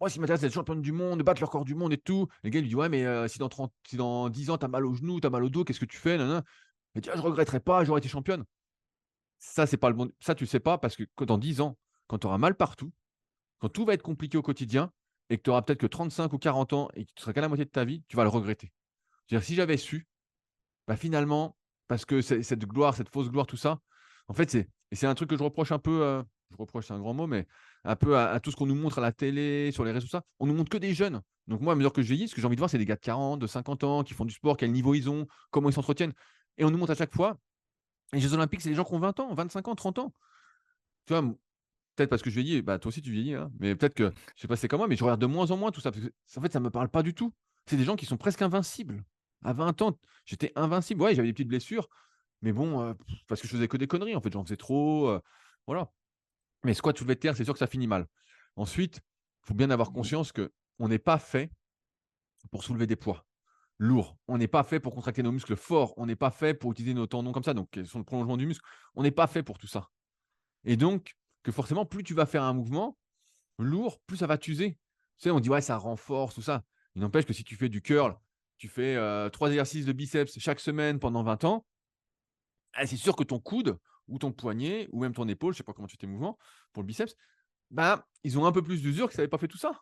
Moi, ce qui m'intéresse, c'est d'être championne du monde, de battre le record du monde et tout. Les gars, ils lui disent: «Ouais, mais si dans 10 ans, tu as mal au genou, tu as mal au dos, qu'est-ce que tu fais? Nin Elle dit: «Ah, je regretterai pas, j'aurais été championne». Ça, c'est pas le bon ça, tu le sais pas parce que dans 10 ans, quand tu auras mal partout, quand tout va être compliqué au quotidien et que tu auras peut-être que 35 ou 40 ans et que tu seras qu'à la moitié de ta vie, tu vas le regretter. C'est-à-dire si j'avais su, bah, finalement, parce que cette gloire, cette fausse gloire, tout ça, en fait, c'est un truc que je reproche un peu, je reproche, c'est un grand mot, mais un peu à tout ce qu'on nous montre à la télé, sur les réseaux, tout ça. On nous montre que des jeunes. Donc moi, à mesure que je vieillis, ce que j'ai envie de voir, c'est des gars de 40, de 50 ans qui font du sport, quel niveau ils ont, comment ils s'entretiennent et on nous montre à chaque fois les jeux olympiques, c'est des gens qui ont 20 ans, 25 ans, 30 ans. Tu vois? Peut-être parce que je vieillis, bah, toi aussi tu vieillis, hein, mais peut-être que je sais pas si c'est comme moi, mais je regarde de moins en moins tout ça parce que en fait, ça me parle pas du tout. C'est des gens qui sont presque invincibles. À 20 ans, j'étais invincible. Ouais, j'avais des petites blessures, mais bon, parce que je faisais que des conneries, en fait, j'en faisais trop, voilà. Mais squat, soulevé de terre, c'est sûr que ça finit mal. Ensuite, il faut bien avoir conscience qu'on n'est pas fait pour soulever des poids lourds. On n'est pas fait pour contracter nos muscles forts. On n'est pas fait pour utiliser nos tendons comme ça, donc qui sont le prolongement du muscle. On n'est pas fait pour tout ça et donc que forcément, plus tu vas faire un mouvement lourd, plus ça va t'user. Tu sais, on dit: «Ouais, ça renforce, tout ça». Il n'empêche que si tu fais du curl, tu fais, 3 exercices de biceps chaque semaine pendant 20 ans, ah, c'est sûr que ton coude ou ton poignet ou même ton épaule, je sais pas comment tu fais tes mouvements pour le biceps, bah, ils ont un peu plus d'usure que si tu avais pas fait tout ça.